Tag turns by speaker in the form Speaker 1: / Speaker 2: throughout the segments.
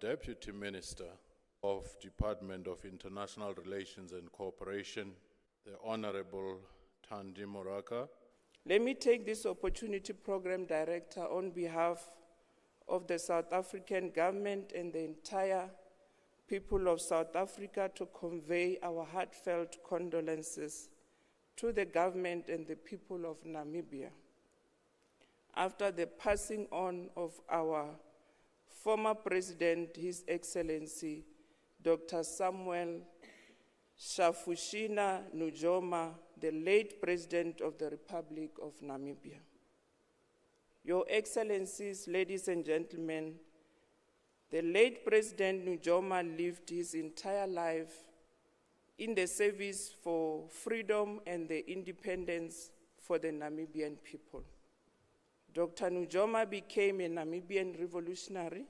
Speaker 1: Deputy Minister of Department of International Relations and Cooperation, the Honorable Thandi Moraka.
Speaker 2: Let me take this opportunity, Program Director, on behalf of the South African government and the entire people of South Africa to convey our heartfelt condolences to the government and the people of Namibia after the passing on of our former President, His Excellency, Dr. Samuel Shafushina Nujoma, the late President of the Republic of Namibia. Your Excellencies, ladies and gentlemen, the late President Nujoma lived his entire life in the service for freedom and the independence for the Namibian people. Dr. Nujoma became a Namibian revolutionary,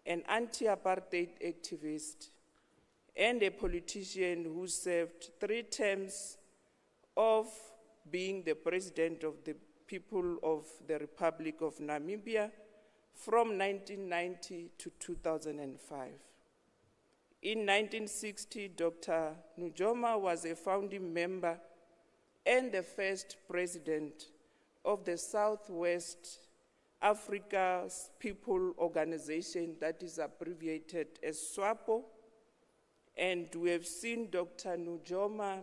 Speaker 2: an anti-apartheid activist, and a politician who served 3 terms of being the President of the people of the Republic of Namibia from 1990 to 2005. In 1960, Dr. Nujoma was a founding member and the first president of the Southwest Africa's People Organization, that is abbreviated as SWAPO, and we have seen Dr. Nujoma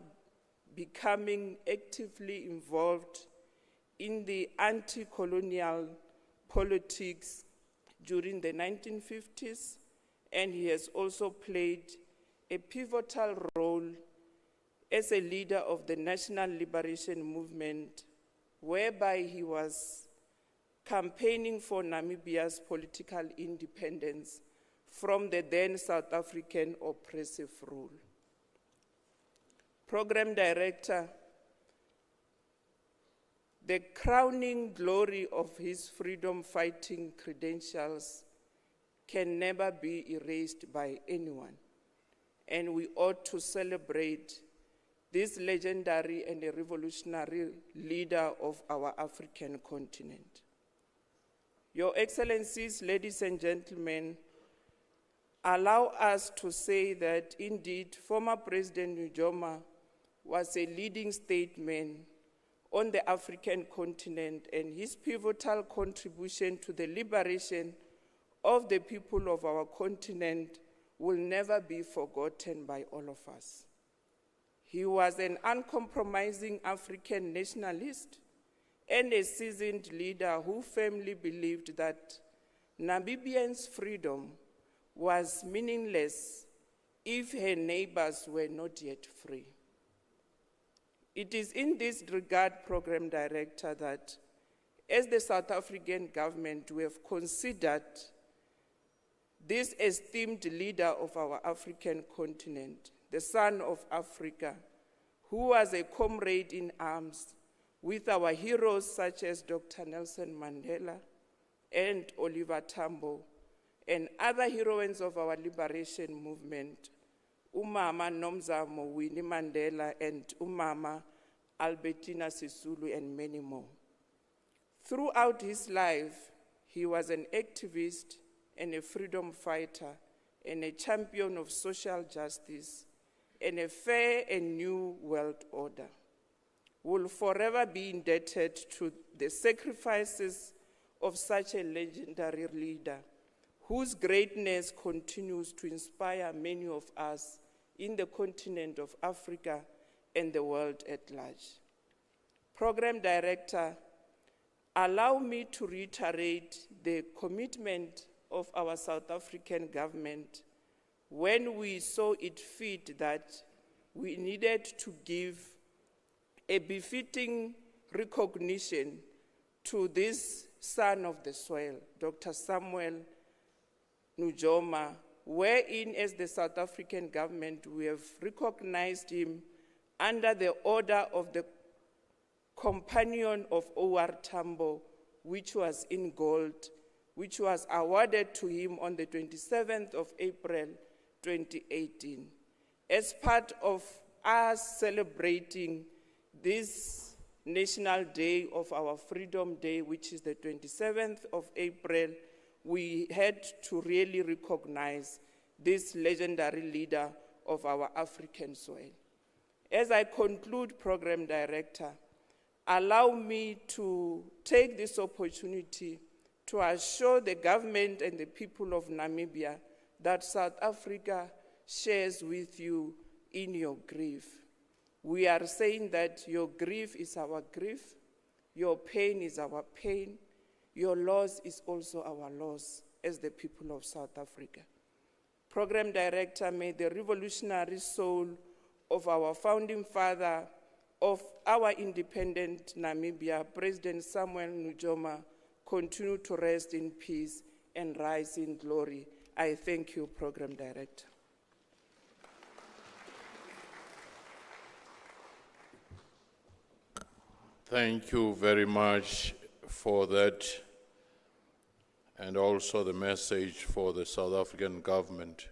Speaker 2: becoming actively involved in the anti-colonial politics during the 1950s, and he has also played a pivotal role as a leader of the National Liberation Movement, whereby he was campaigning for Namibia's political independence from the then South African oppressive rule. Program Director, the crowning glory of his freedom-fighting credentials can never be erased by anyone, and we ought to celebrate this legendary and a revolutionary leader of our African continent. Your Excellencies, ladies and gentlemen, allow us to say that indeed former President Nujoma was a leading statesman on the African continent, and his pivotal contribution to the liberation of the people of our continent will never be forgotten by all of us. He was an uncompromising African nationalist and a seasoned leader who firmly believed that Namibians' freedom was meaningless if her neighbors were not yet free. It is in this regard, Program Director, that as the South African government, we have considered this esteemed leader of our African continent, the son of Africa, who was a comrade in arms with our heroes such as Dr. Nelson Mandela and Oliver Tambo, and other heroines of our liberation movement, Umama Nomzamo Winnie Mandela and Umama Albertina Sisulu, and many more. Throughout his life, he was an activist and a freedom fighter and a champion of social justice and a fair and new world order. Will forever be indebted to the sacrifices of such a legendary leader, whose greatness continues to inspire many of us in the continent of Africa and the world at large. Program Director, allow me to reiterate the commitment of our South African government when we saw it fit that we needed to give a befitting recognition to this son of the soil, Dr. Samuel Nujoma, wherein as the South African government we have recognized him under the order of the Companion of O.R. Tambo, which was in gold, which was awarded to him on the 27th of April 2018. As part of us celebrating this National Day of our Freedom Day, which is the 27th of April, we had to really recognize this legendary leader of our African soil. As I conclude, Program Director, allow me to take this opportunity to assure the government and the people of Namibia that South Africa shares with you in your grief. We are saying that your grief is our grief, your pain is our pain, your loss is also our loss as the people of South Africa. Program Director, may the revolutionary soul of our founding father of our independent Namibia, President Samuel Nujoma, continue to rest in peace and rise in glory. I thank you, Program Director.
Speaker 1: Thank you very much for that, and also the message for the South African government.